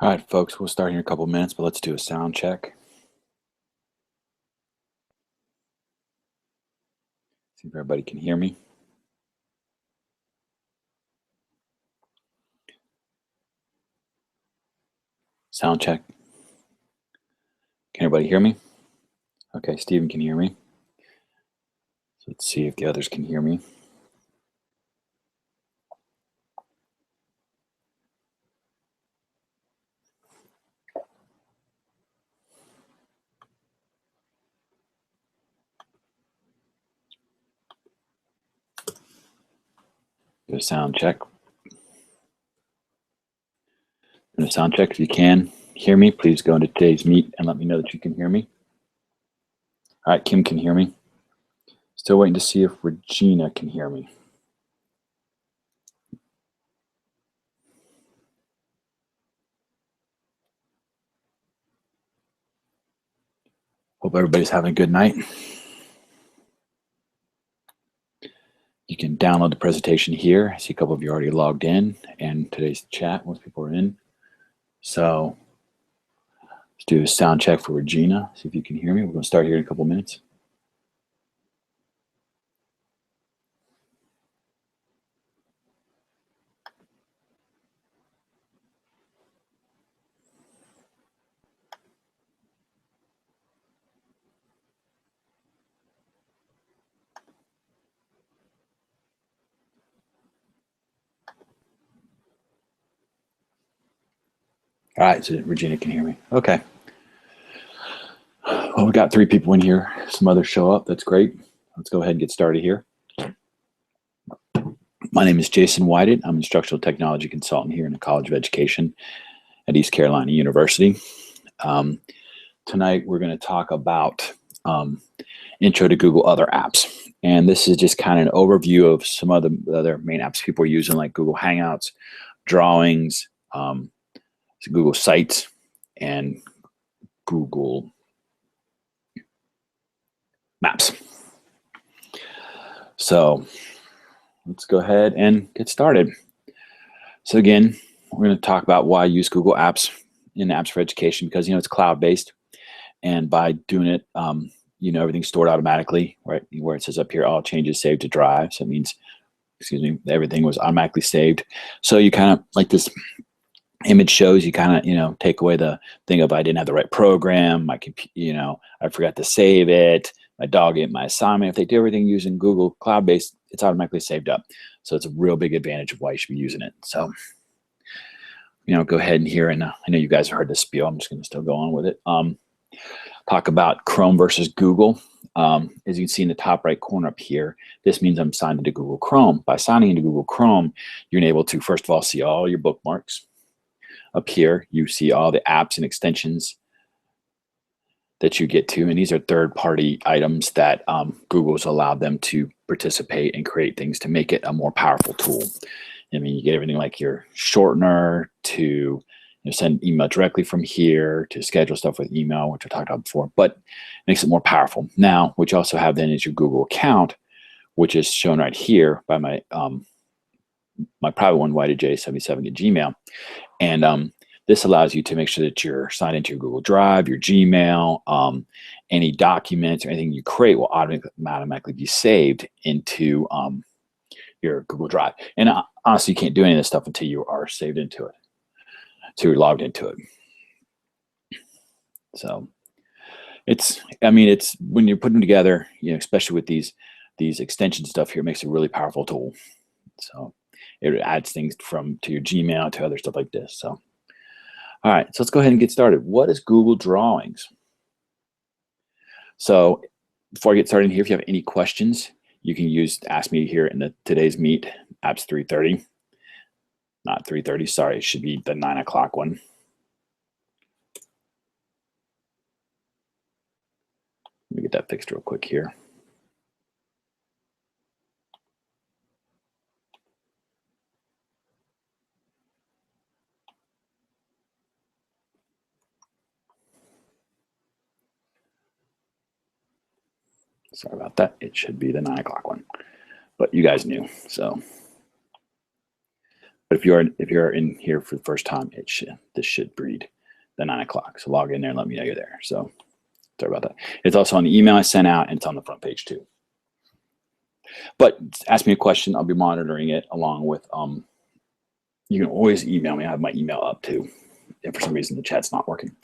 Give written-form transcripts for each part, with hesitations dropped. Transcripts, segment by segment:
All right, folks, we'll start here in a couple minutes, but let's do a sound check. See if everybody can hear me. Sound check. Can everybody hear me? Okay, Stephen can hear me. So let's see if the others can hear me. Do a sound check. Do a sound check. If you can hear me, please go into today's meet and let me know that you can hear me. All right, Kim can hear me. Still waiting to see if Regina can hear me. Hope everybody's having a good night. You can download the presentation here. I see a couple of you already logged in, and today's chat, most people are in. So let's do a sound check for Regina, see if you can hear me. We're going to start here in a couple minutes. All right, so Regina can hear me. Okay. Well, we got 3 people in here. Some others show up. That's great. Let's go ahead and get started here. My name is Jason Whited. I'm an instructional technology consultant here in the College of Education at East Carolina University. Tonight, we're going to talk about Intro to Google Other Apps. And this is just kind of an overview of some other main apps people are using, like Google Hangouts, Drawings, Google Sites, and Google Maps. So let's go ahead and get started. So again, we're going to talk about why I use Google Apps in Apps for Education, because it's cloud-based, and by doing it, everything's stored automatically, right? Where it says up here, all changes saved to Drive. So it means, everything was automatically saved. So you kind of, like this image shows, you kind of, take away the thing of I didn't have the right program, my computer, I forgot to save it, my dog ate my assignment. If they do everything using Google Cloud-based, it's automatically saved up. So it's a real big advantage of why you should be using it. So, go ahead and here, and I know you guys have heard this spiel. I'm just going to still go on with it. Talk about Chrome versus Google. As you can see in the top right corner up here, this means I'm signed into Google Chrome. By signing into Google Chrome, you're able to, first of all, see all your bookmarks. Up here, you see all the apps and extensions that you get to, and these are third-party items that Google's allowed them to participate and create things to make it a more powerful tool. I mean, you get everything like your shortener to send email directly from here, to schedule stuff with email, which I talked about before, but it makes it more powerful. Now, what you also have then is your Google account, which is shown right here by my my private one, whitedj77 at Gmail. And this allows you to make sure that you're signed into your Google Drive, your Gmail, any documents or anything you create will automatically be saved into your Google Drive. And honestly, you can't do any of this stuff until you are saved into it, until you're logged into it. So it's when you're putting them together, especially with these extension stuff here, it makes it a really powerful tool. So it adds things to your Gmail, to other stuff like this. So, all right, so let's go ahead and get started. What is Google Drawings? So before I get started here, if you have any questions, you can ask me here in today's meet, apps 3:30. Not 3:30, sorry, it should be the 9 o'clock one. Let me get that fixed real quick here. Sorry about that. It should be the 9 o'clock one, but you guys knew, so. But if you're in here for the first time, this should read the 9 o'clock. So log in there and let me know you're there. So sorry about that. It's also on the email I sent out, and it's on the front page too. But ask me a question. I'll be monitoring it along with, you can always email me. I have my email up too. If for some reason the chat's not working.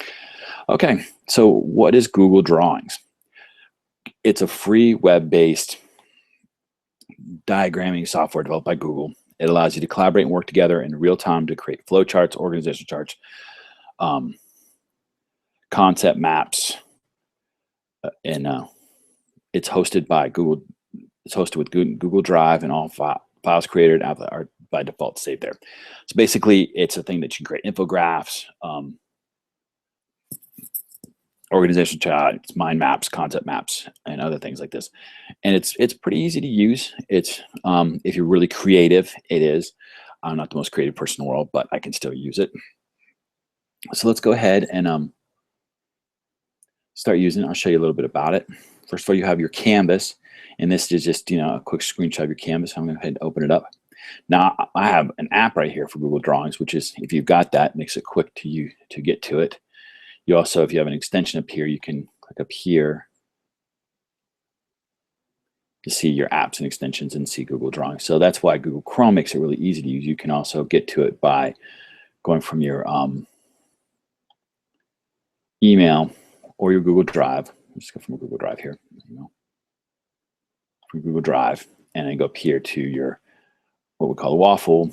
Okay, so what is Google Drawings? It's a free web-based diagramming software developed by Google. It allows you to collaborate and work together in real time to create flowcharts, organization charts, concept maps, and it's hosted by Google. It's hosted with Google Drive, and all files created are by default saved there. So basically, it's a thing that you can create infographics, organization charts, mind maps, concept maps, and other things like this. And it's pretty easy to use. It's if you're really creative, it is. I'm not the most creative person in the world, but I can still use it. So let's go ahead and start using it. I'll show you a little bit about it. First of all, you have your canvas, and this is just a quick screenshot of your canvas. I'm going to go ahead and open it up. Now I have an app right here for Google Drawings, which is, if you've got that, makes it quick to get to it. You also, if you have an extension up here, you can click up here to see your apps and extensions and see Google Drawings. So that's why Google Chrome makes it really easy to use. You can also get to it by going from your email or your Google Drive. Let's go from a Google Drive here. From Google Drive, and then go up here to your what we call a waffle,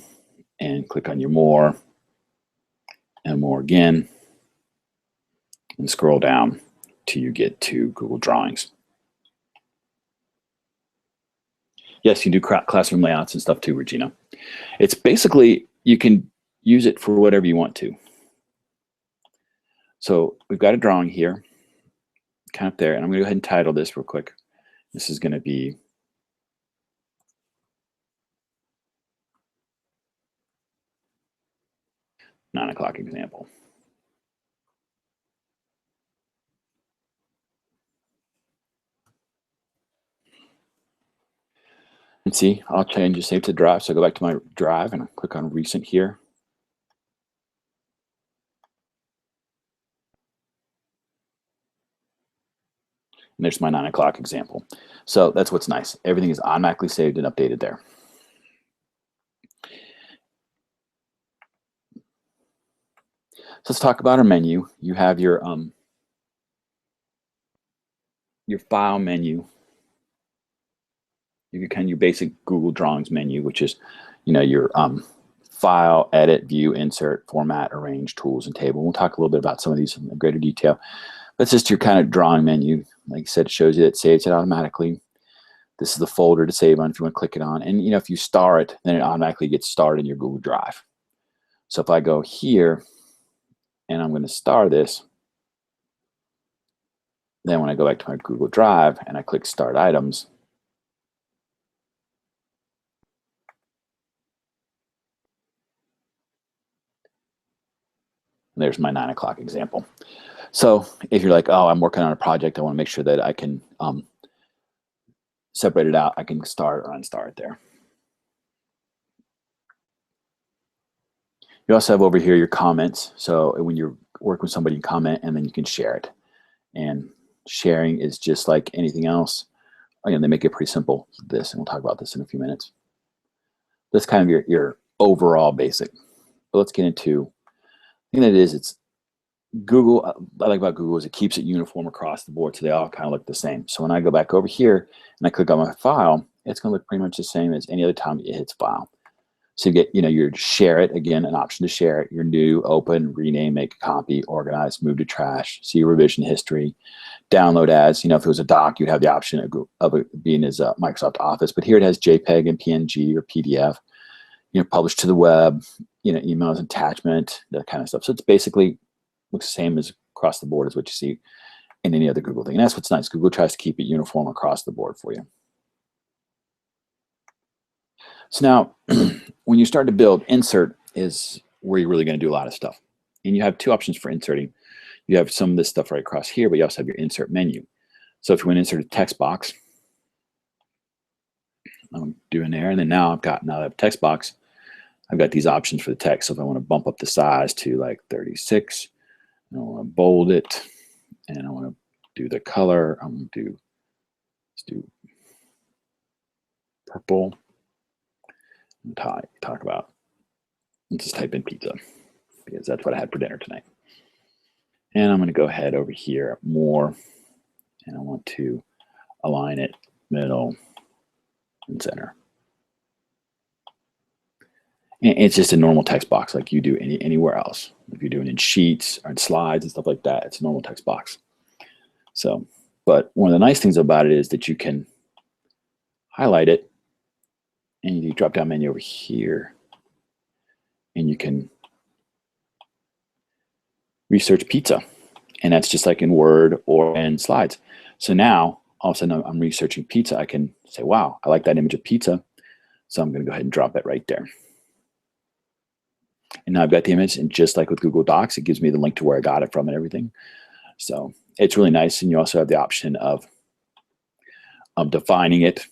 and click on your more and more again, and scroll down till you get to Google Drawings. Yes, you do classroom layouts and stuff too, Regina. It's basically, you can use it for whatever you want to. So we've got a drawing here, kind of up there, and I'm going to go ahead and title this real quick. This is going to be "9 o'clock example." And see, I'll change the save to drive. So I go back to my drive and I click on recent here. And there's my 9 o'clock example. So that's what's nice. Everything is automatically saved and updated there. So let's talk about our menu. You have your file menu. You can kind of your basic Google Drawings menu, which is, your file, edit, view, insert, format, arrange, tools, and table. We'll talk a little bit about some of these in greater detail. That's just your kind of drawing menu. Like I said, it shows you that it saves it automatically. This is the folder to save on if you want to click it on. And if you star it, then it automatically gets starred in your Google Drive. So if I go here and I'm going to star this, then when I go back to my Google Drive and I click Start Items, there's my 9 o'clock example. So if you're like, oh, I'm working on a project, I want to make sure that I can separate it out, I can start or unstar it there. You also have over here your comments. So when you're working with somebody, you comment, and then you can share it. And sharing is just like anything else. Again, they make it pretty simple, this, and we'll talk about this in a few minutes. That's kind of your overall basic. But let's get into, the thing that it is, it's Google, I like about Google is it keeps it uniform across the board, so they all kind of look the same. So when I go back over here and I click on my file, it's going to look pretty much the same as any other time it hits file. So you get, your share it, again, an option to share it, your new, open, rename, make a copy, organize, move to trash, see your revision history, download as, if it was a doc, you'd have the option of it being as Microsoft Office, but here it has JPEG and PNG or PDF, publish to the web, emails, attachment, that kind of stuff. So it's basically looks the same as across the board as what you see in any other Google thing. And that's what's nice. Google tries to keep it uniform across the board for you. So now, when you start to build, insert is where you're really going to do a lot of stuff. And you have two options for inserting. You have some of this stuff right across here, but you also have your insert menu. So if you want to insert a text box, I'm doing there, and then now I have a text box. I've got these options for the text. So if I want to bump up the size to like 36, and I want to bold it, and I want to do the color, I'm going to do, let's do purple. And talk about, let's just type in pizza because that's what I had for dinner tonight. And I'm going to go ahead over here more, and I want to align it middle and center. And it's just a normal text box like you do anywhere else. If you're doing in sheets or in slides and stuff like that, it's a normal text box. So, but one of the nice things about it is that you can highlight it, and you drop down menu over here, and you can research pizza. And that's just like in Word or in slides. So now all of a sudden I'm researching pizza. I can say, wow, I like that image of pizza. So I'm going to go ahead and drop it right there. And now I've got the image, and just like with Google Docs, it gives me the link to where I got it from and everything. So it's really nice. And you also have the option of defining it,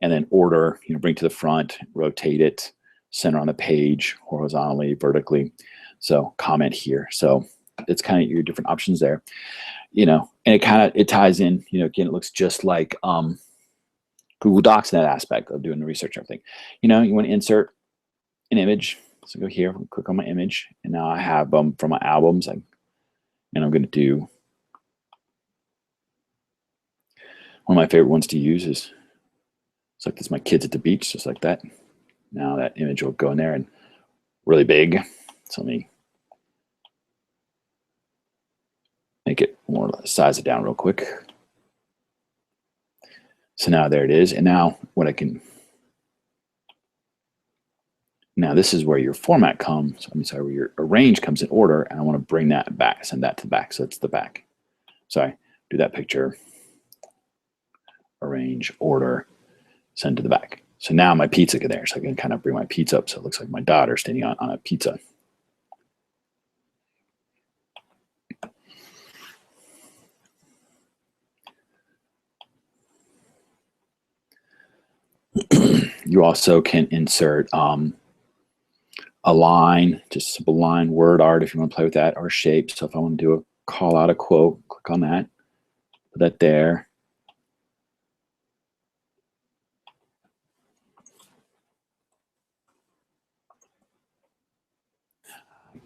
and then order, bring to the front, rotate it, center on the page, horizontally, vertically. So comment here. So it's kind of your different options there, and it ties in, again, it looks just like Google Docs in that aspect of doing the research and everything. You want to insert an image. So go here, click on my image, and now I have from my albums, and I'm going to do one of my favorite ones to use is, it's like this, my kids at the beach, just like that. Now that image will go in there and really big. So let me make it more, size it down real quick. So now there it is. And now what I can, now this is where your format comes, where your arrange comes in order, and I want to bring that back, send that to the back. So it's the back. Sorry, do that picture, arrange, order, send to the back. So now my pizza get there. So I can kind of bring my pizza up so it looks like my daughter standing on a pizza. You also can insert a line, just a simple line, word art if you want to play with that, or shape. So if I want to do a call out a quote, click on that, put that there.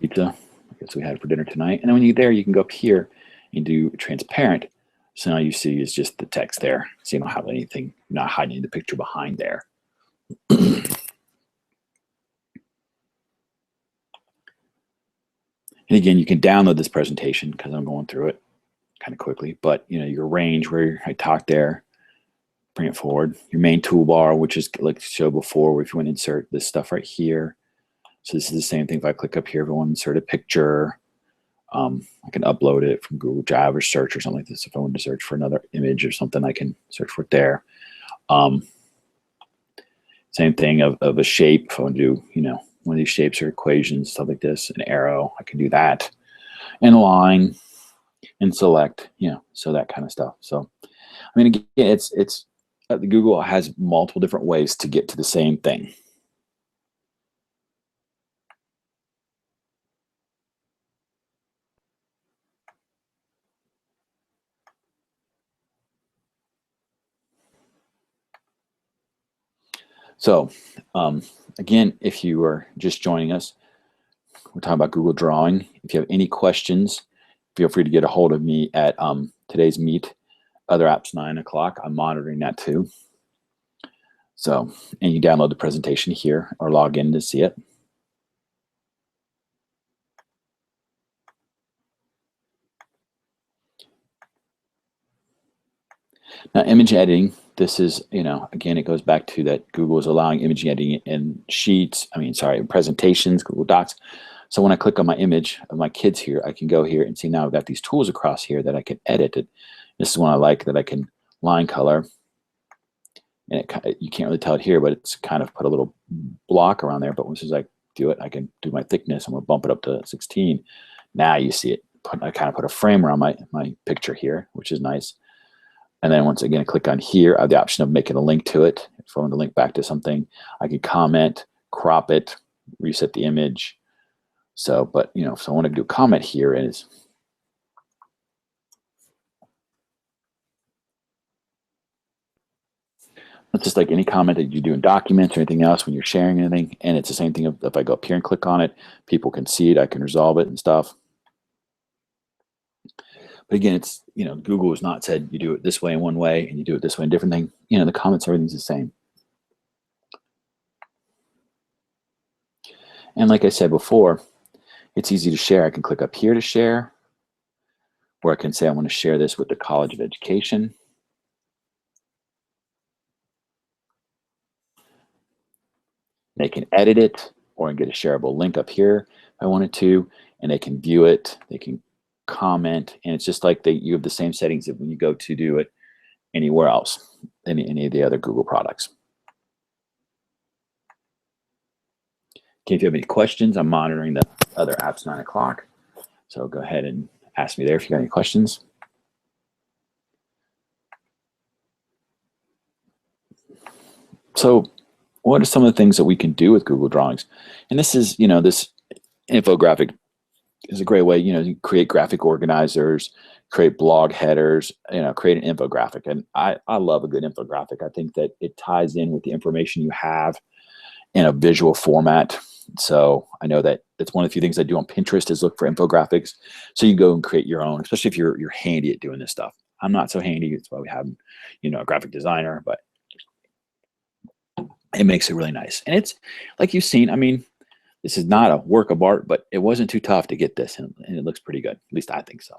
Pizza, I guess we had it for dinner tonight. And then when you're there, you can go up here and do transparent. So now you see is just the text there. So you don't have anything, you're not hiding the picture behind there. And again, you can download this presentation because I'm going through it kind of quickly, but your range where I talked there, bring it forward. Your main toolbar, which is like showed before, where if you want to insert this stuff right here. So this is the same thing. If I click up here, if I want to insert a picture, I can upload it from Google Drive or search or something like this. If I want to search for another image or something, I can search for it there. Same thing of a shape. If I want to do, one of these shapes or equations, stuff like this, an arrow, I can do that. And align and select, so that kind of stuff. So, I mean, again, it's Google has multiple different ways to get to the same thing. So, again, if you are just joining us, we're talking about Google Drawing. If you have any questions, feel free to get a hold of me at today's meet, Other Apps 9 o'clock. I'm monitoring that too. So, and you download the presentation here or log in to see it. Now, image editing, this is, again, it goes back to that Google is allowing image editing in sheets, presentations, Google Docs. So when I click on my image of my kids here, I can go here and see now I've got these tools across here that I can edit it. This is one I like, that I can line color. And you can't really tell it here, but it's kind of put a little block around there. But once I do it, I can do my thickness. I'm going to bump it up to 16. Now you see it. I kind of put a frame around my picture here, which is nice. And then once again, I click on here, I have the option of making a link to it. If I want to link back to something, I can comment, crop it, reset the image. So, but so I want to do a comment here is it's just like any comment that you do in documents or anything else when you're sharing anything. And it's the same thing if I go up here and click on it, people can see it, I can resolve it and stuff. But again, it's, Google has not said you do it this way in one way and you do it this way in different thing. The comments, everything's the same. And like I said before, it's easy to share. I can click up here to share, or I can say I want to share this with the College of Education. They can edit it, or I can get a shareable link up here if I wanted to, and they can view it, they can comment, and it's just like you have the same settings that when you go to do it anywhere else, any of the other Google products. Okay, if you have any questions, I'm monitoring the other apps 9 o'clock, so go ahead and ask me there if you got any questions. So what are some of the things that we can do with Google Drawings? And this is, this infographic is a great way, you create graphic organizers, create blog headers, create an infographic. And I love a good infographic. I think that it ties in with the information you have in a visual format. So I know that it's one of the few things I do on Pinterest is look for infographics. So you go and create your own, especially if you're handy at doing this stuff. I'm not so handy. It's why we have, a graphic designer, but it makes it really nice. And it's like you've seen, I mean, this is not a work of art, but it wasn't too tough to get this, and it looks pretty good. At least I think so.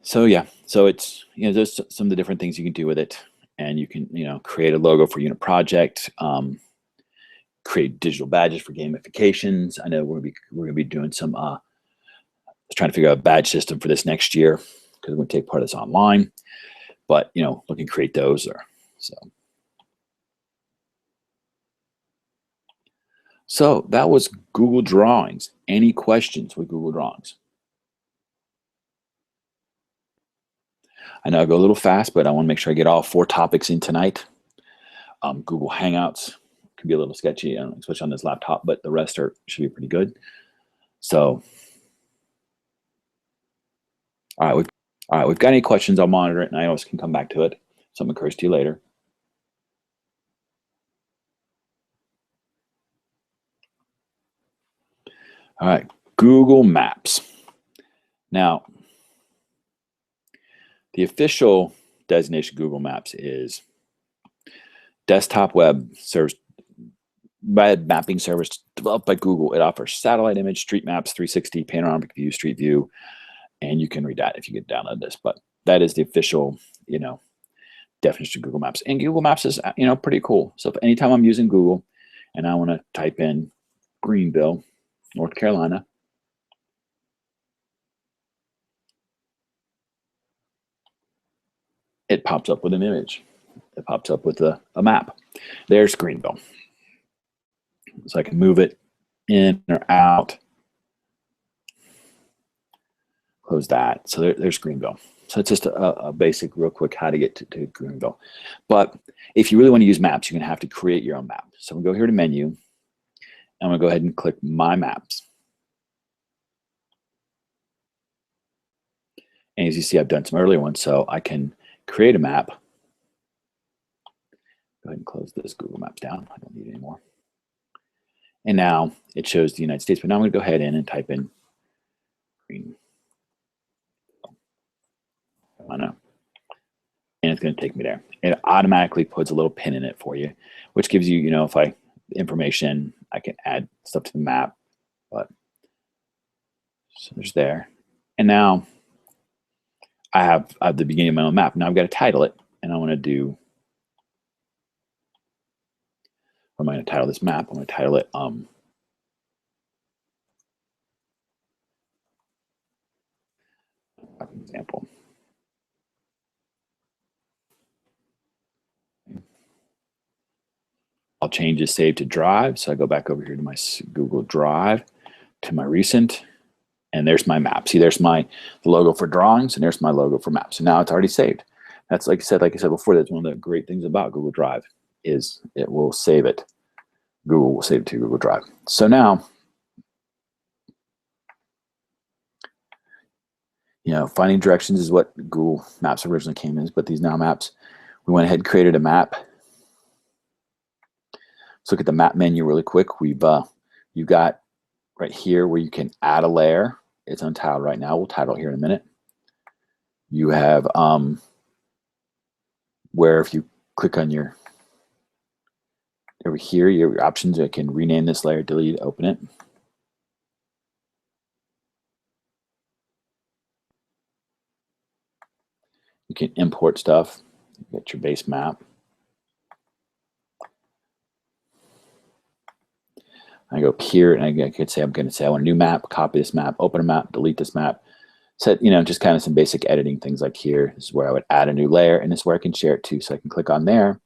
So yeah, so it's, there's some of the different things you can do with it, and you can, create a logo for unit project, create digital badges for gamifications. I know we're gonna be doing some trying to figure out a badge system for this next year because we're gonna take part of this online. But look and create those So that was Google Drawings. Any questions with Google Drawings? I know I go a little fast, but I want to make sure I get all 4 topics in tonight. Google Hangouts can be a little sketchy, especially on this laptop, but the rest should be pretty good. So, all right, we've got any questions, I'll monitor it, and I always can come back to it. Something occurs to you later. All right, Google Maps. Now, the official designation of Google Maps is desktop web mapping service developed by Google. It offers satellite image, street maps, 360, panoramic view, street view, and you can read that if you get download this. But that is the official, definition of Google Maps. And Google Maps is, pretty cool. So if anytime I'm using Google and I want to type in Greenville, North Carolina, it pops up with an image. It pops up with a map. There's Greenville. So I can move it in or out. Close that. So there's Greenville. So it's just a basic, real quick, how to get to Greenville. But if you really want to use maps, you're going to have to create your own map. So I'm going to go here to menu. I'm going to go ahead and click My Maps. And as you see, I've done some earlier ones, so I can create a map. Go ahead and close this Google Maps down. I don't need it anymore. And now it shows the United States, but now I'm going to go ahead and type in Green. I know. And it's going to take me there. It automatically puts a little pin in it for you, which gives you, if information, I can add stuff to the map. But so there's there. And now I have the beginning of my own map. Now I've got to title it, and I want to do, what am I going to title this map? I'm going to title it example. I'll change this save to Drive. So I go back over here to my Google Drive, to my recent, and there's my map. See, there's the logo for drawings, and there's my logo for maps. So now it's already saved. That's like I said before, that's one of the great things about Google Drive. it will save it. Google will save it to Google Drive. So now, finding directions is what Google Maps originally came in, but these now maps, we went ahead and created a map. Let's look at the map menu really quick. You've got right here where you can add a layer. It's untitled right now. We'll title it here in a minute. You have where if you click on over here, your options, you can rename this layer, delete, open it. You can import stuff. You get your base map. I go up here and I could say, I'm going to say I want a new map, copy this map, open a map, delete this map. Set, just kind of some basic editing things like here. This is where I would add a new layer, and this is where I can share it to. So I can click on there,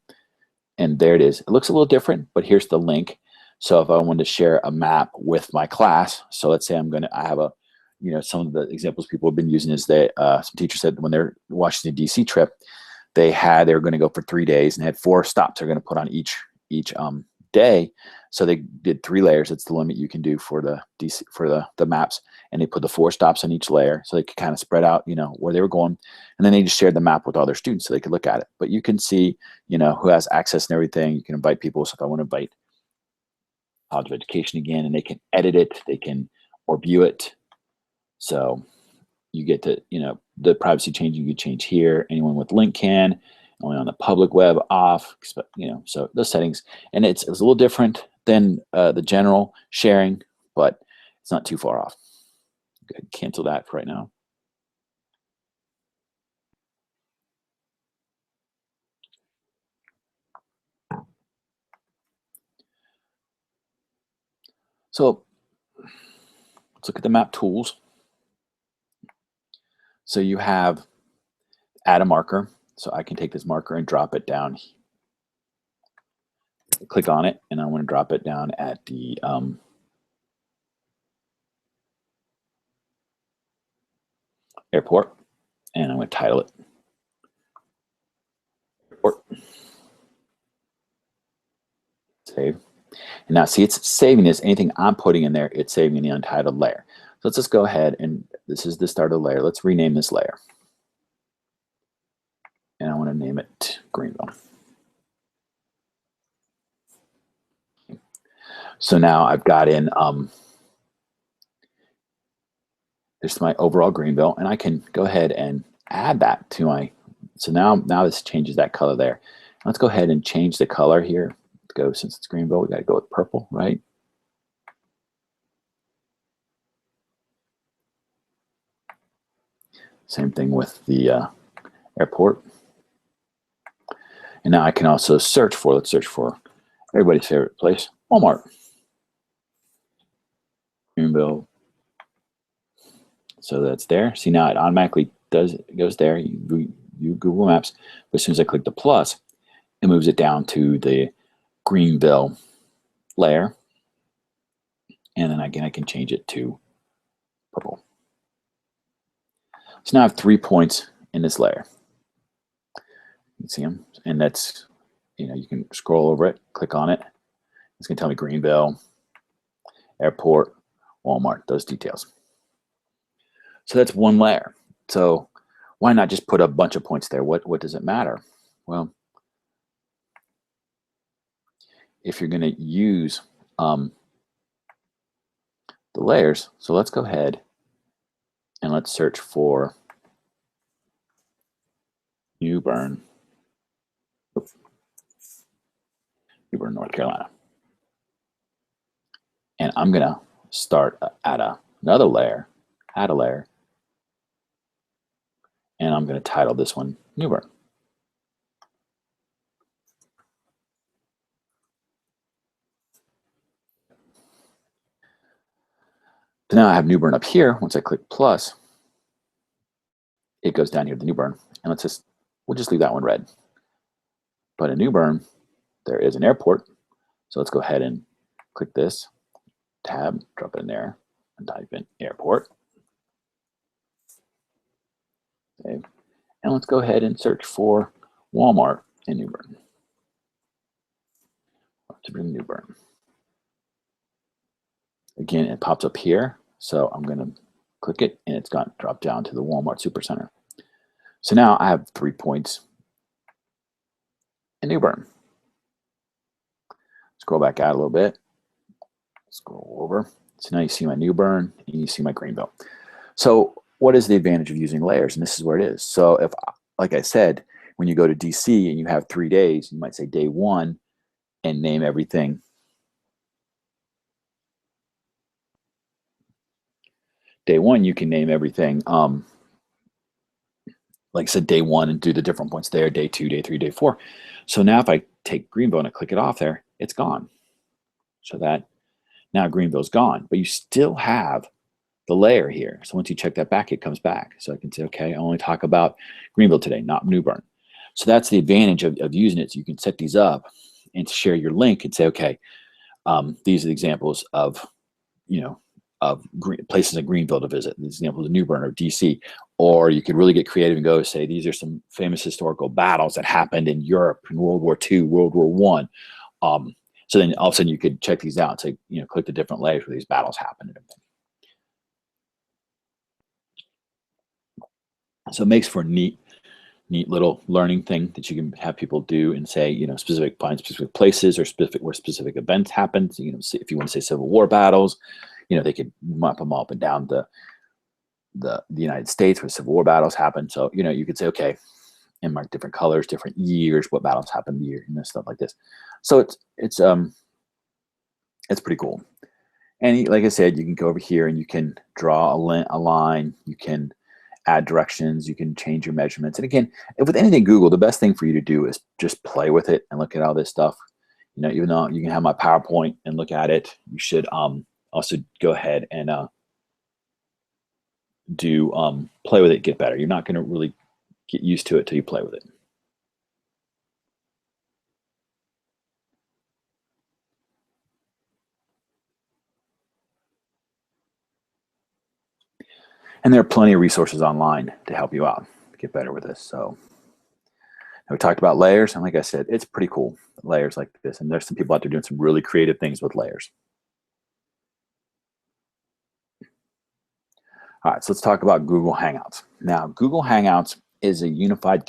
and there it is. It looks a little different, but here's the link. So if I wanted to share a map with my class, so let's say I have a, some of the examples people have been using is that some teachers said when they're watching the DC trip, they were going to go for 3 days and had 4 stops they're going to put on each day. So they did 3 layers. It's the limit you can do for the DC for the maps, and they put the 4 stops on each layer so they could kind of spread out, where they were going, and then they just shared the map with all their students so they could look at it. But you can see, who has access and everything. You can invite people. So if I want to invite College of Education again, and they can edit it, they can or view it. So you get to, the privacy change you could change here. Anyone with link can. Only on the public web off, so those settings. And it's a little different than the general sharing, but it's not too far off. Go ahead and cancel that for right now. So let's look at the map tools. So you have add a marker. So I can take this marker and drop it down. Click on it, and I want to drop it down at the airport, and I'm going to title it Airport. Save. And now see, it's saving this. Anything I'm putting in there, it's saving in the untitled layer. So let's just go ahead, and this is the start of the layer. Let's rename this layer. And I want to name it Greenville. So now I've got in, this is my overall Greenville, and I can go ahead and add that to my, so now this changes that color there. Let's go ahead and change the color here. Let's go, since it's Greenville, we got to go with purple, right? Same thing with the airport. And now I can also search for, let's search for everybody's favorite place, Walmart. Greenville. So that's there. See, now it automatically goes there. You Google Maps, but as soon as I click the plus, it moves it down to the Greenville layer. And then again, I can change it to purple. So now I have 3 points in this layer. You can see them, and that's, you can scroll over it, click on it. It's going to tell me Greenville, airport, Walmart, those details. So that's one layer. So why not just put a bunch of points there? What does it matter? Well, if you're going to use the layers, so let's go ahead and let's search for New Bern, North Carolina. And I'm going to start at another layer, add a layer, and I'm going to title this one New Bern. So now I have New Bern up here. Once I click plus, it goes down here to New Bern, and we'll just leave that one red. But in New Bern, there is an airport. So let's go ahead and click this tab, drop it in there, and type in airport. Okay. And let's go ahead and search for Walmart in New Bern. New Bern. Again, it pops up here, so I'm going to click it, and it's got dropped down to the Walmart Supercenter. So now I have 3 points in New Bern. Scroll back out a little bit. Scroll over. So now you see my New Bern, and you see my Greenville. So what is the advantage of using layers? And this is where it is. So if, like I said, when you go to DC and you have 3 days, you might say day 1 and name everything. Day 1, you can name everything. Like I said, day 1 and do the different points there, day 2, day 3, day 4. So now if I take Greenville and I click it off there, it's gone. So that now Greenville's gone, but you still have the layer here. So once you check that back, it comes back. So I can say, okay, I only talk about Greenville today, not New Bern. So that's the advantage of using it. So you can set these up and share your link and say, okay, these are the examples of, of places in Greenville to visit. These examples of New Bern or DC. Or you could really get creative and go say, these are some famous historical battles that happened in Europe in World War II, World War I. So then all of a sudden you could check these out and say, click the different layers where these battles happened and everything. So it makes for a neat little learning thing that you can have people do and say, find specific places or where specific events happen. So, if you want to say Civil War battles, they could map them up and down the United States where Civil War battles happen. So, you could say, okay, and mark different colors, different years, what battles happened year, stuff like this. So it's pretty cool. And like I said, you can go over here and you can draw a line, you can add directions, you can change your measurements. And again, with anything Google, the best thing for you to do is just play with it and look at all this stuff. Even though you can have my PowerPoint and look at it, you should also go ahead and play with it, get better. You're not going to really get used to it till you play with it. And there are plenty of resources online to help you out, get better with this. So we talked about layers, and like I said, it's pretty cool, layers like this. And there's some people out there doing some really creative things with layers. All right, so let's talk about Google Hangouts. Now, Google Hangouts is a unified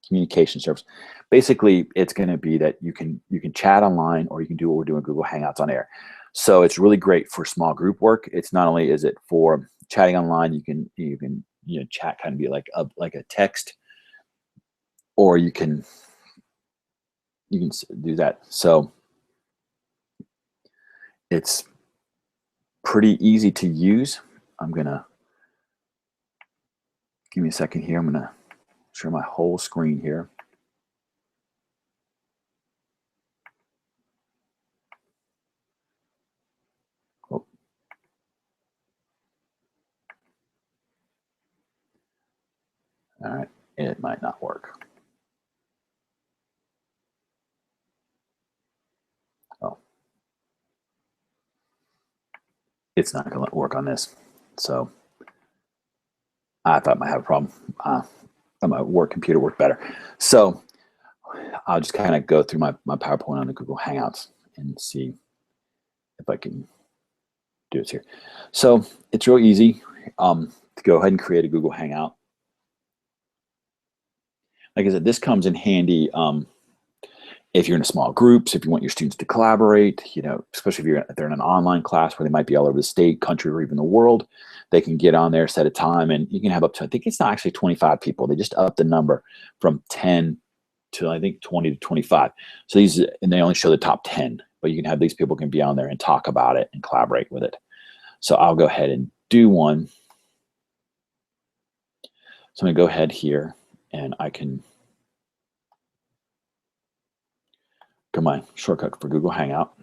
communication service. Basically, it's going to be that you can chat online, or you can do what we're doing Google Hangouts on air. So it's really great for small group work. It's not only is it for chatting online, you can chat kind of be like a text, or you can do that. So it's pretty easy to use. Give me a second here. I'm gonna share my whole screen here. Oh. All right, it might not work. Oh, it's not gonna work on this. So I thought I might have a problem. My work computer worked better. So I'll just kind of go through my PowerPoint on the Google Hangouts and see if I can do it here. So it's real easy to go ahead and create a Google Hangout. Like I said, this comes in handy if you're in small groups, if you want your students to collaborate, especially if they're in an online class where they might be all over the state, country, or even the world. They can get on there, set a time, and you can have up to, I think it's not actually 25 people. They just up the number from 10 to, I think, 20 to 25. So and they only show the top 10, but you can have these people can be on there and talk about it and collaborate with it. So I'll go ahead and do one. So I'm gonna go ahead here and I can go my shortcut for Google Hangout.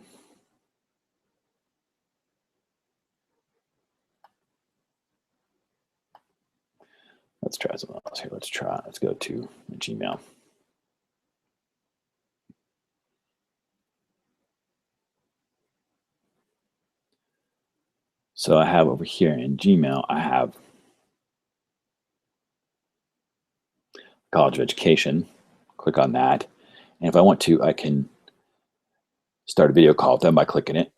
Let's try something else here. Let's go to Gmail. So I have over here in Gmail, I have College of Education. Click on that. And if I want to, I can start a video call with them by clicking it.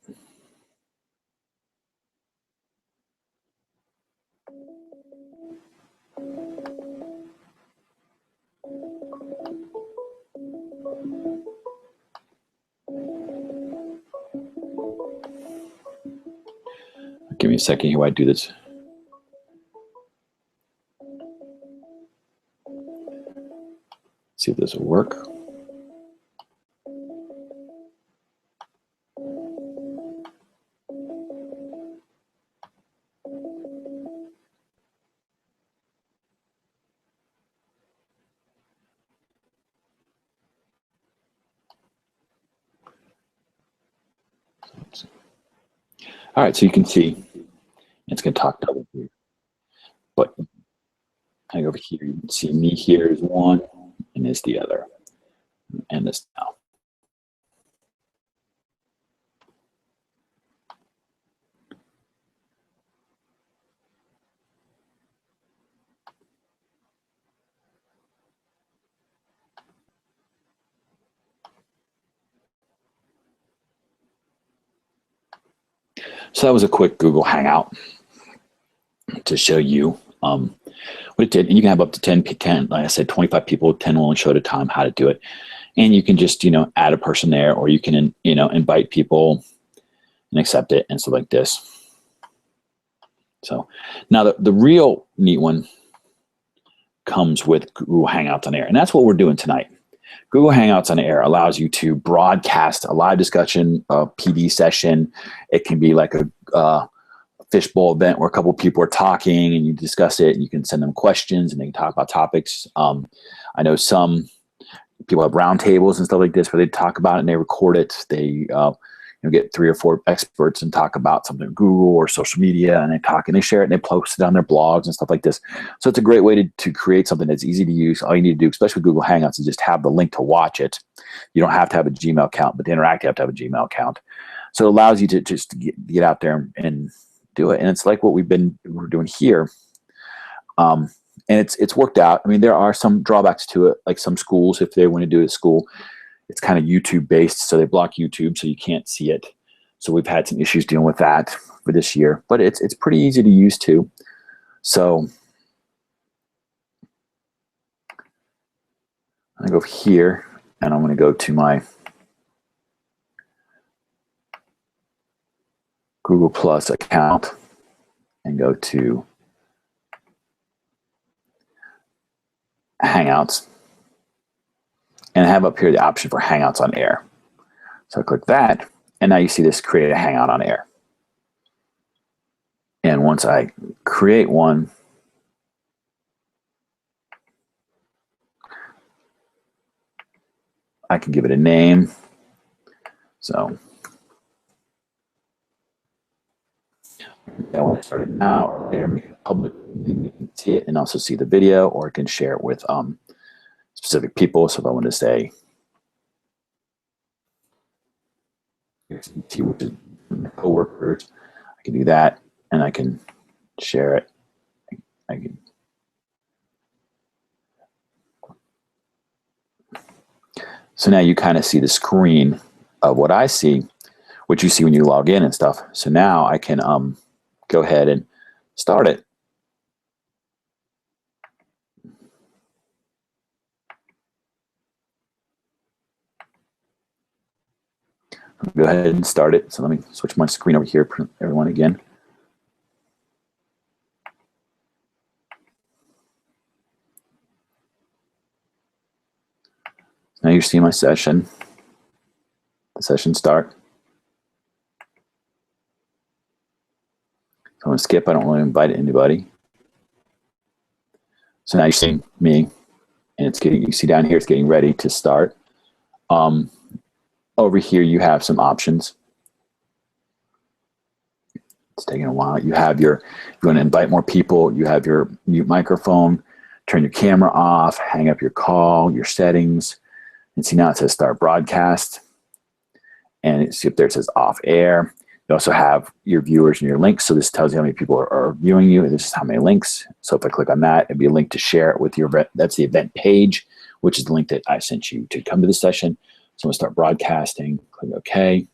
Give me a second here while I do this. See if this will work. All right, so you can see it's going to talk double here. But hang over here, you can see me here is one and is the other. And this now. So that was a quick Google Hangout to show you what it did. And you can have up to 10, like I said, 25 people, 10 will only show at a time how to do it. And you can just, add a person there, or you can, invite people and accept it and stuff like this. So now the real neat one comes with Google Hangouts on Air. And that's what we're doing tonight. Google Hangouts on Air allows you to broadcast a live discussion, a PD session. It can be like a fishbowl event where a couple of people are talking and you discuss it, and you can send them questions and they can talk about topics. I know some people have roundtables and stuff like this where they talk about it and they record it. They get 3 or 4 experts and talk about something Google or social media, and they talk and they share it and they post it on their blogs and stuff like this. So it's a great way to create something that's easy to use. All you need to do, especially with Google Hangouts, is just have the link to watch it. You don't have to have a Gmail account, but to interact, you have to have a Gmail account. So it allows you to just get out there and do it. And it's like what we're doing here. And it's worked out. I mean, there are some drawbacks to it, like some schools, if they want to do it at school, it's kind of YouTube based, so they block YouTube, so you can't see it. So we've had some issues dealing with that for this year, but it's pretty easy to use too. So I'm gonna go over here, and I'm gonna go to my Google Plus account and go to Hangouts. And I have up here the option for Hangouts on Air. So I click that, and now you see this create a Hangout on Air. And once I create one, I can give it a name. So I want to start it now or later, make it public. You can see it and also see the video, or I can share it with specific people. So if I want to say, my coworkers, I can do that, and I can share it. I can. So now you kind of see the screen of what I see, what you see when you log in and stuff. So now I can go ahead and start it. Go ahead and start it. So let me switch my screen over here for everyone again. Now you see my session. The session start. So I'm going to skip. I don't want to invite anybody. So now you see me, and it's getting. You see down here, it's getting ready to start. Over here, you have some options. It's taking a while. You have your, if you want to invite more people, you have your mute microphone, turn your camera off, hang up your call, your settings. And see now it says start broadcast. And see up there it says off air. You also have your viewers and your links. So this tells you how many people are viewing you. This is how many links. So if I click on that, it'd be a link to share it with your event. That's the event page, which is the link that I sent you to come to the session. So I'm going to start broadcasting. Click OK.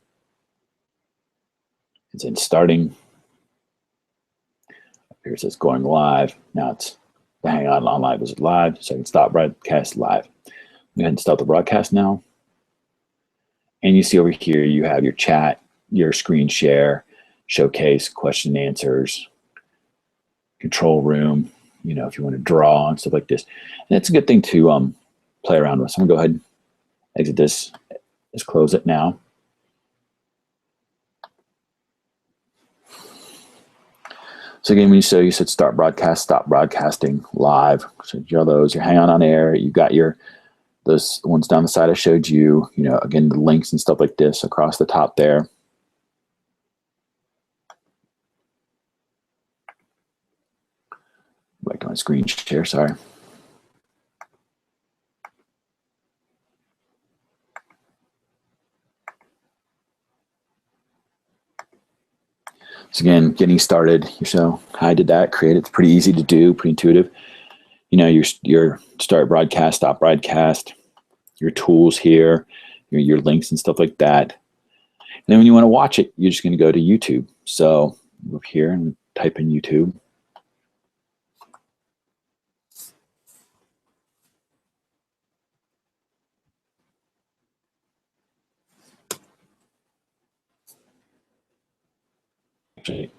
It's in starting. Here it says going live. Now it's the Hangout on live is live, so I can stop broadcast live. Go ahead and start the broadcast now. And you see over here, you have your chat, your screen share, showcase, question and answers, control room, you know, if you want to draw and stuff like this. And it's a good thing to play around with. So I'm going to go ahead and exit this. Let's close it now. So again, when you said start broadcast, stop broadcasting live. So you have those, your Hangout on air, you've got those ones down the side I showed you, you know, again, the links and stuff like this across the top there. Back to my screen share, sorry. So again, getting started. So I did that, create it. It's pretty easy to do, pretty intuitive. You know, your start broadcast, stop broadcast, your tools here, your links and stuff like that. And then when you want to watch it, you're just going to go to YouTube. So move here and type in YouTube. Actually,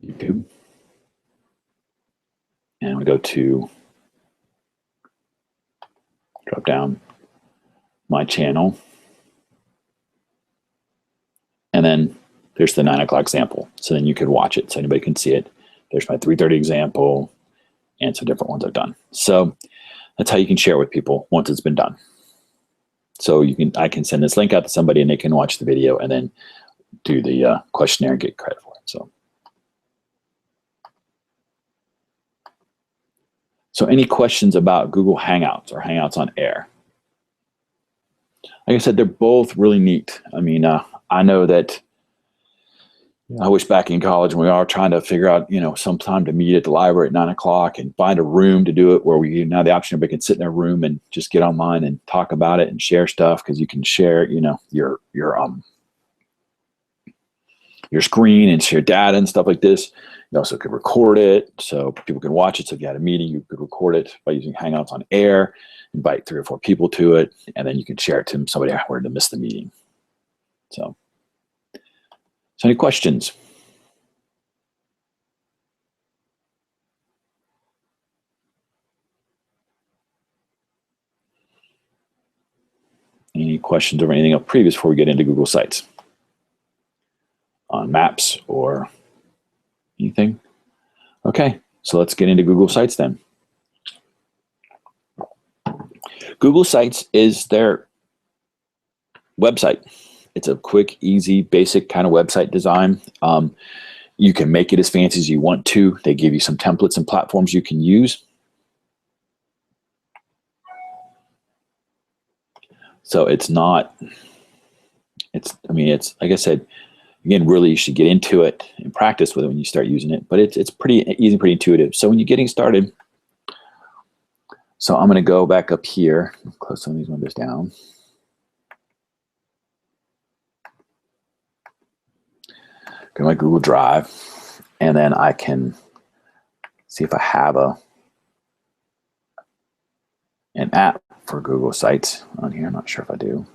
YouTube. And we go to drop down my channel. And then there's the 9 o'clock example. So then you could watch it so anybody can see it. There's my 3:30 example and some different ones I've done. So that's how you can share with people once it's been done. So I can send this link out to somebody and they can watch the video and then do the questionnaire and get credit for it. So any questions about Google Hangouts or Hangouts on Air? Like I said, they're both really neat. I mean, I know that I wish back in college when we were trying to figure out, you know, some time to meet at the library at 9 o'clock and find a room to do it where we now the option everybody can sit in their room and just get online and talk about it and share stuff because you can share, you know, your screen and share data and stuff like this. You also could record it so people can watch it. So if you had a meeting, you could record it by using Hangouts on Air, invite 3 or 4 people to it, and then you can share it to somebody who were to miss the meeting. So any questions? Any questions over anything else previous before we get into Google Sites? On Maps or anything? Okay, so let's get into Google Sites then. Google Sites is their website. It's a quick, easy, basic kind of website design. You can make it as fancy as you want to. They give you some templates and platforms you can use. So it's not, I mean, it's like I said, again, really you should get into it and practice with it when you start using it, but it's pretty easy, pretty intuitive. So when you're getting started, so I'm going to go back up here, close some of these windows down. Go to my Google Drive, and then I can see if I have an app for Google Sites on here. I'm not sure if I do.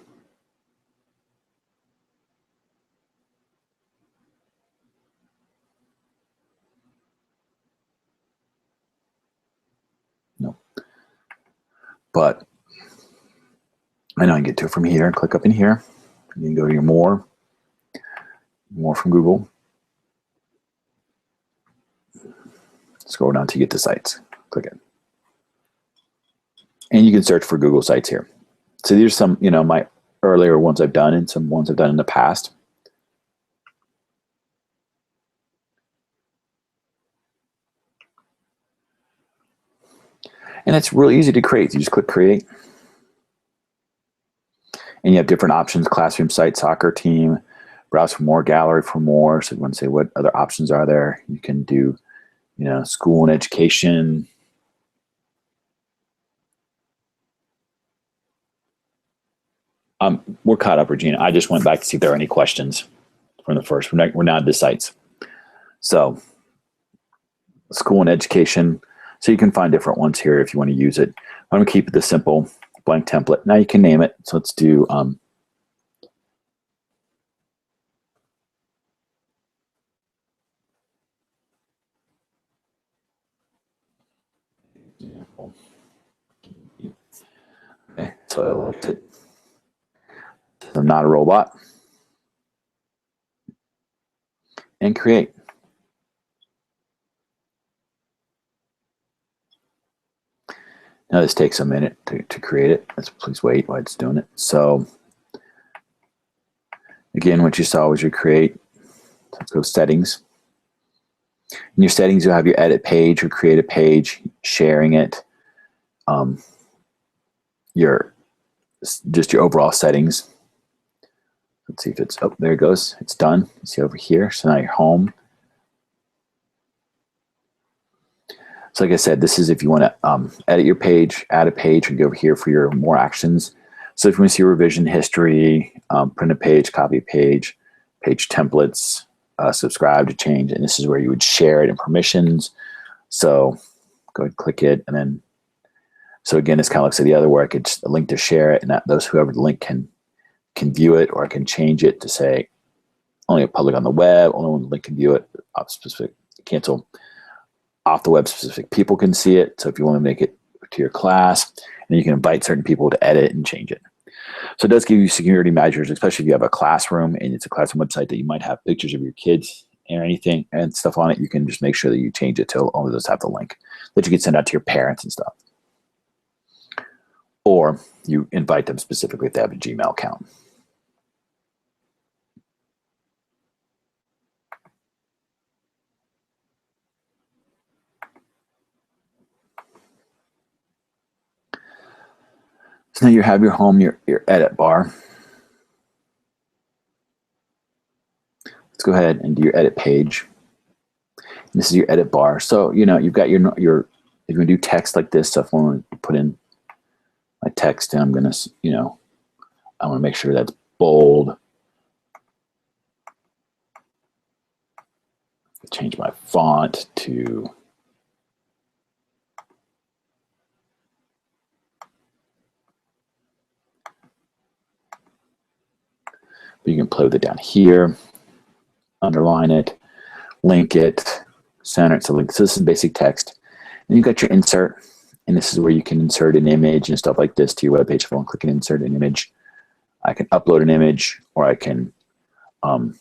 Nope. But I know I can get to it from here. Click up in here. You can go to your more from Google. Scroll down to get to Sites. Click it. And you can search for Google Sites here. So these are some, you know, my earlier ones I've done and some ones I've done in the past. And it's really easy to create. You just click create. And you have different options: classroom site, soccer team, browse for more, gallery for more. So you want to say what other options are there. You can do, school and education. We're caught up, Regina. I just went back to see if there are any questions from the first. We're now at the sites. So school and education. So you can find different ones here if you want to use it. I'm going to keep it this simple, blank template. Now you can name it. So let's do okay, so I looked at I'm not a robot, and create. Now this takes a minute to create it. Please wait while it's doing it. So again, what you saw was your create. Let's go settings. In your settings, you'll have your edit page or create a page, sharing it, just your overall settings. Let's see if it's, oh, there it goes. It's done. You see over here. So now you're home. So like I said, this is if you want to edit your page, add a page, and go over here for your more actions. So if you want to see revision history, print a page, copy a page, page templates, subscribe to change, and this is where you would share it in permissions. So go ahead and click it, and then, so again, this kind of looks like the other where I could a link to share it, and that whoever the link can view it, or I can change it to say only public on the web, only one link can view it, specific, cancel. Off the web, specific people can see it. So if you want to make it to your class, then you can invite certain people to edit and change it. So it does give you security measures, especially if you have a classroom and it's a classroom website that you might have pictures of your kids or anything and stuff on it. You can just make sure that you change it to only those have the link that you can send out to your parents and stuff. Or you invite them specifically if they have a Gmail account. So now you have your home, your edit bar. Let's go ahead and do your edit page. And this is your edit bar. So, you've got your if you're going to do text like this, so if I want to put in my text, and I'm going to, I want to make sure that's bold. Change my font to you can play with it down here, underline it, link it, center it. So this is basic text. And you've got your insert, and this is where you can insert an image and stuff like this to your webpage. If I want to click and insert an image, I can upload an image, or I can so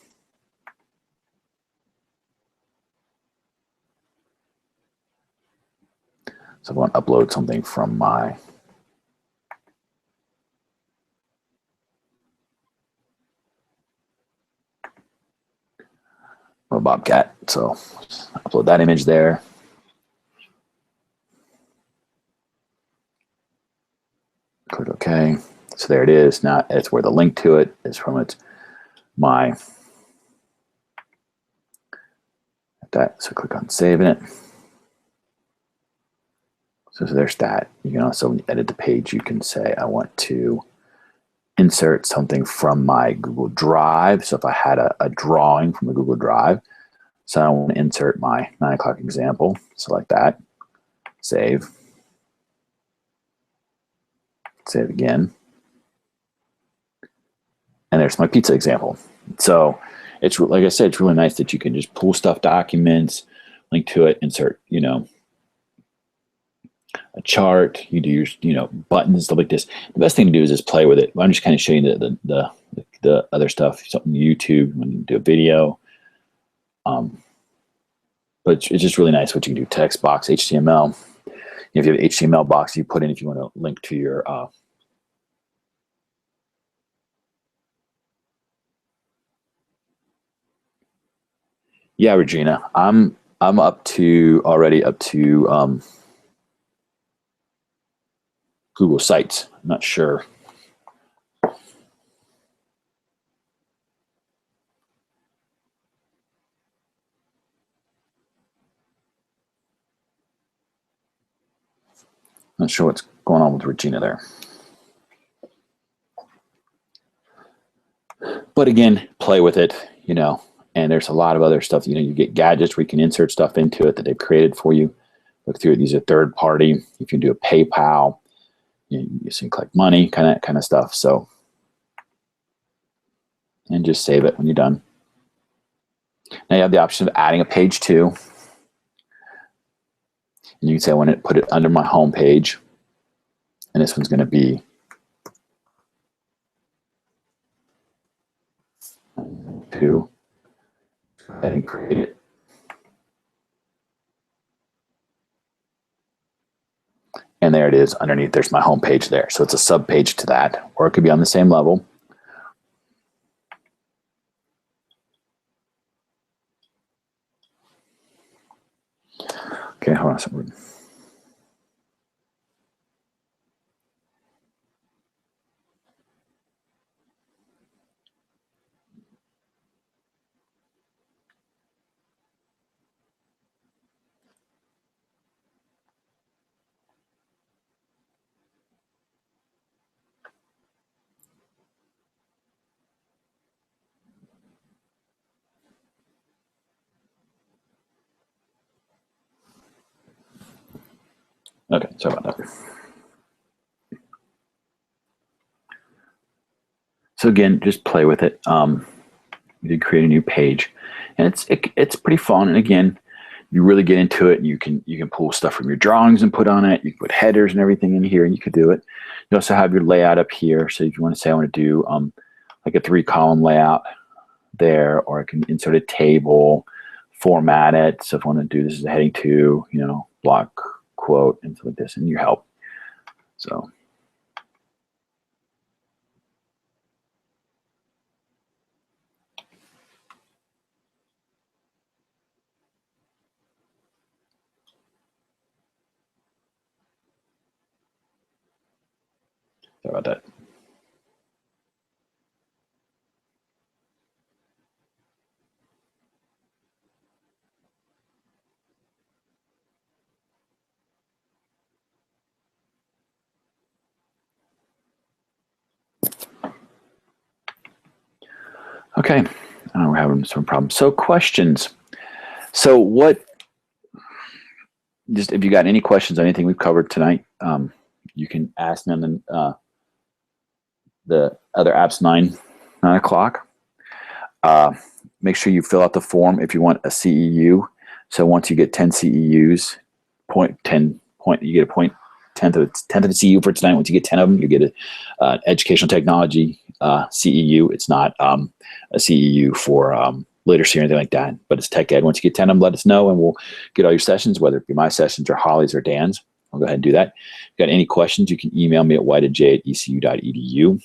if I want to upload something from my Bobcat, so upload that image there. Click OK. So there it is. Now it's where the link to it is from. It's my that. So click on saving it. So there's that. You can also, when you edit the page, you can say I want to insert something from my Google Drive. So if I had a drawing from the Google Drive, so I want to insert my 9 o'clock example. Select that, save, save again. And there's my pizza example. So it's, like I said, it's really nice that you can just pull stuff, documents, link to it, insert, a chart, you do your, buttons, stuff like this. The best thing to do is just play with it. I'm just kind of showing you the other stuff, something YouTube, when you do a video. But it's just really nice what you can do. Text box, HTML. If you have an HTML box, you put in if you want to link to your yeah, Regina, I'm already up to Google Sites. I'm not sure. Not sure what's going on with Regina there. But again, play with it, and there's a lot of other stuff. You get gadgets where you can insert stuff into it that they've created for you. Look through it. These are third party. You can do a PayPal. You can collect money, kind of stuff. So, and just save it when you're done. Now you have the option of adding a page too. And you can say, I want to put it under my home page. And this one's going to be to go ahead and create it. And there it is underneath. There's my home page there. So it's a sub page to that, or it could be on the same level. Okay, hold on a second. Okay, sorry about that. So again, just play with it. You did create a new page, and it's pretty fun. And again, you really get into it. You can pull stuff from your drawings and put on it. You can put headers and everything in here, and you could do it. You also have your layout up here. So if you want to say, I want to do like a 3-column layout there, or I can insert a table, format it. So if I want to do this as a heading 2, block quote and stuff like this, and you help. So. Sorry about that. Okay, we're having some problems. So questions. So just if you got any questions on anything we've covered tonight, you can ask them in the other apps 9 o'clock. Make sure you fill out the form if you want a CEU. So once you get 10 CEUs, you get a point, 10th of the CEU for tonight. Once you get 10 of them, you get a educational technology CEU. It's not a CEU for literacy or anything like that, but it's tech ed. Once you get 10 of them, let us know, and we'll get all your sessions, whether it be my sessions or Holly's or Dan's. I'll go ahead and do that. If you got any questions, you can email me at whiteandj@ecu.edu.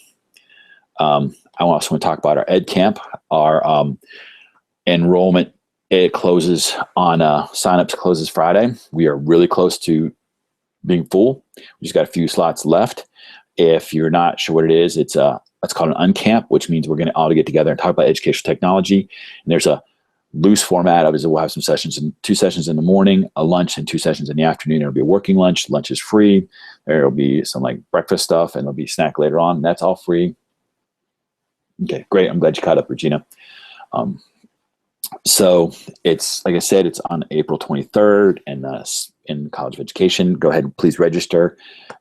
I also want to talk about our Ed Camp. Our enrollment, it closes on signups closes Friday. We are really close to being full. We just got a few slots left. If you're not sure what it is, it's called an uncamp, which means we're going to all get together and talk about educational technology. And there's a loose format of it. We'll have some sessions, 2 sessions in the morning, a lunch, and 2 sessions in the afternoon. It'll be a working lunch. Lunch is free. There'll be some like breakfast stuff, and there'll be snack later on. That's all free. Okay, great. I'm glad you caught up, Regina. So it's, like I said, it's on April 23rd and in College of Education. Go ahead and please register.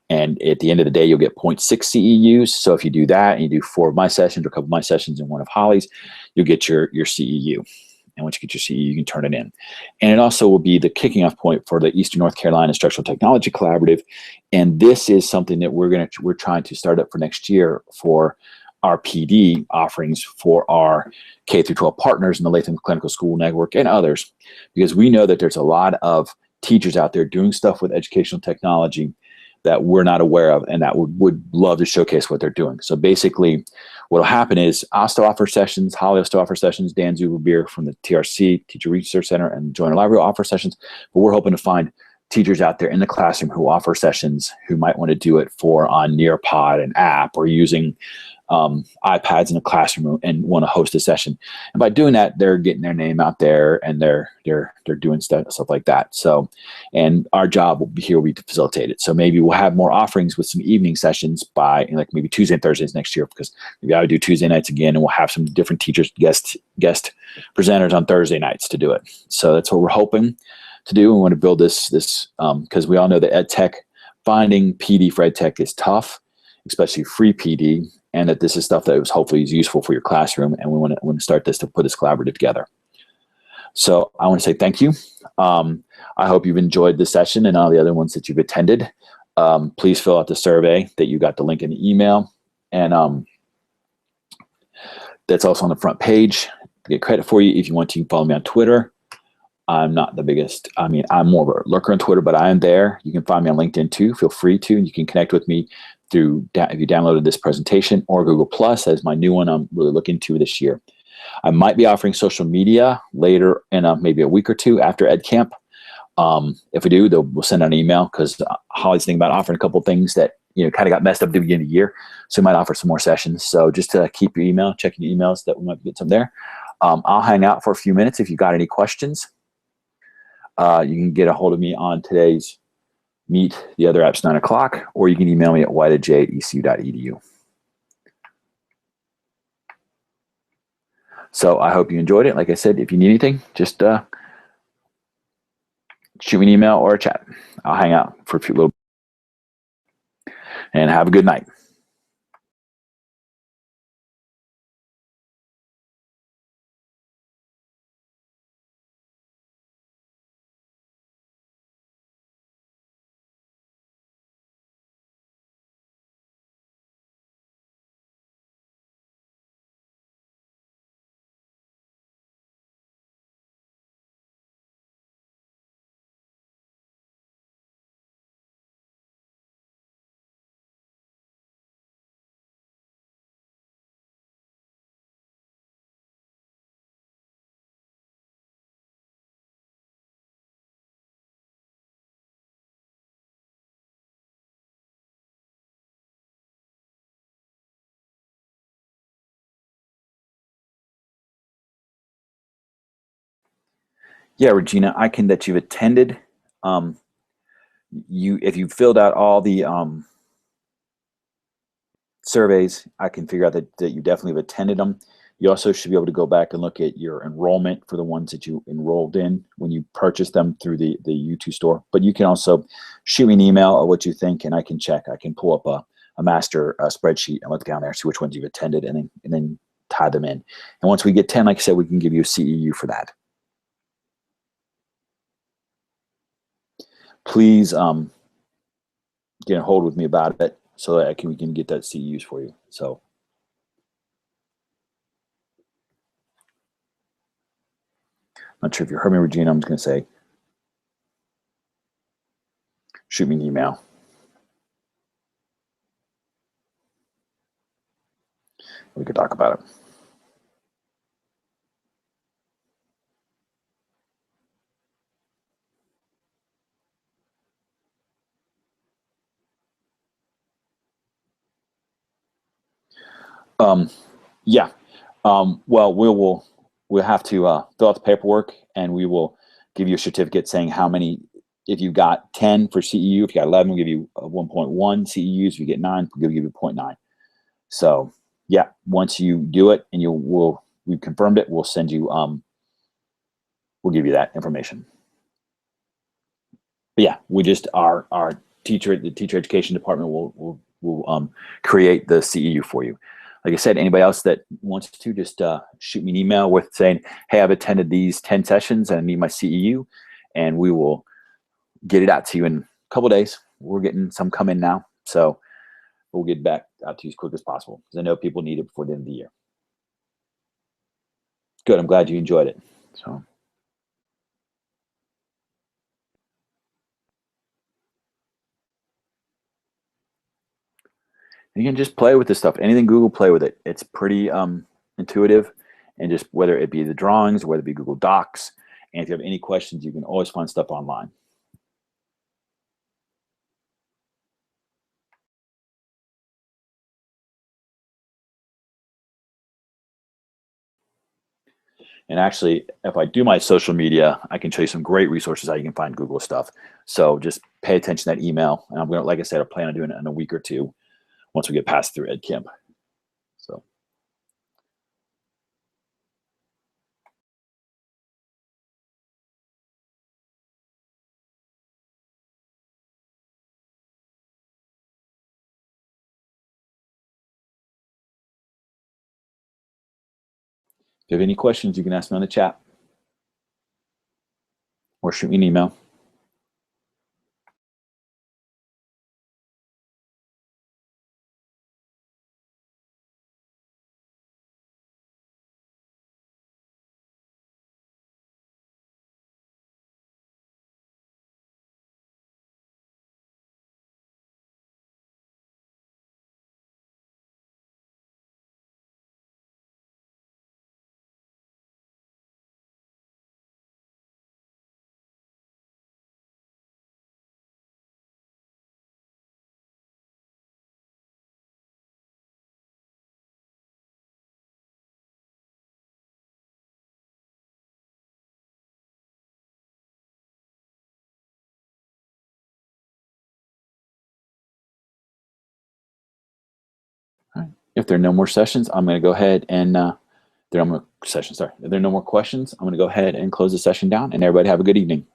And at the end of the day, you'll get 0.6 CEUs. So if you do that and you do 4 of my sessions or a couple of my sessions and 1 of Holly's, you'll get your CEU. And once you get your CEU, you can turn it in. And it also will be the kicking off point for the Eastern North Carolina Instructional Technology Collaborative. And this is something that we're trying to start up for next year for our PD offerings for our K-12 partners in the Latham Clinical School Network and others, because we know that there's a lot of teachers out there doing stuff with educational technology that we're not aware of and that would love to showcase what they're doing. So basically what will happen is I'll still offer sessions, Holly will still offer sessions, Dan Zuberbeer from the TRC, Teacher Research Center, and Joiner Library will offer sessions, but we're hoping to find teachers out there in the classroom who offer sessions who might want to do it for on Nearpod, an app, or using iPads in a classroom and want to host a session. And by doing that, they're getting their name out there, and they're doing stuff like that. So, and our job will be to facilitate it. So maybe we'll have more offerings with some evening sessions by like maybe Tuesday and Thursdays next year, because maybe I would do Tuesday nights again, and we'll have some different teachers, guest presenters on Thursday nights to do it. So that's what we're hoping to do. We want to build this because we all know that ed tech, finding PD for ed tech is tough, especially free PD, and that this is stuff that was hopefully is useful for your classroom, and we want to start this to put this collaborative together. So I want to say thank you. I hope you've enjoyed this session and all the other ones that you've attended. Please fill out the survey that you got the link in the email, and that's also on the front page. To get credit for you, if you want to, you can follow me on Twitter. I'm not the biggest, I'm more of a lurker on Twitter, but I am there. You can find me on LinkedIn too. Feel free to, and you can connect with me through, if you downloaded this presentation, or Google Plus as my new one I'm really looking to this year. I might be offering social media later in maybe a week or two after EdCamp. If we do, we'll send out an email, because Holly's thinking about offering a couple things that kind of got messed up at the beginning of the year. So we might offer some more sessions. So just to keep your email, checking your emails, that we might get some there. I'll hang out for a few minutes if you got any questions. You can get a hold of me on today's Meet the Other Apps 9 o'clock, or you can email me at whiteaj@ecu.edu. So I hope you enjoyed it. Like I said, if you need anything, just shoot me an email or a chat. I'll hang out for a few little, and have a good night. Yeah, Regina, I can that you've attended. If you filled out all the surveys, I can figure out that you definitely have attended them. You also should be able to go back and look at your enrollment for the ones that you enrolled in when you purchased them through the U2 store. But you can also shoot me an email of what you think, and I can check. I can pull up a master spreadsheet and look down there, see which ones you've attended, and then tie them in. And once we get 10, like I said, we can give you a CEU for that. Please get a hold with me about it so that we can get that CEUs for you. So not sure if you heard me, Regina. I'm just going to say, shoot me an email. We could talk about it. Yeah. Well, we'll have to fill out the paperwork, and we will give you a certificate saying how many. If you got 10 for CEU, if you got 11, we'll give you 1.1 CEUs. If you get 9, we'll give you 0.9. So yeah, once you do it and we've confirmed it, we'll send you. We'll give you that information. But yeah, we just the teacher education department will create the CEU for you. Like I said, anybody else that wants to, just shoot me an email with saying, hey, I've attended these 10 sessions and I need my CEU, and we will get it out to you in a couple of days. We're getting some come in now, so we'll get back out to you as quick as possible, because I know people need it before the end of the year. Good, I'm glad you enjoyed it. So. You can just play with this stuff. Anything Google, play with it. It's pretty intuitive, and just whether it be the drawings, whether it be Google Docs, and if you have any questions, you can always find stuff online. And actually, if I do my social media, I can show you some great resources how you can find Google stuff. So just pay attention to that email. And I'm going to, like I said, I plan on doing it in a week or two once we get past through EdCamp. So. If you have any questions, you can ask me on the chat or shoot me an email. All right. If there are no more sessions, I'm going to go ahead and if there are no more questions, I'm going to go ahead and close the session down, and everybody have a good evening.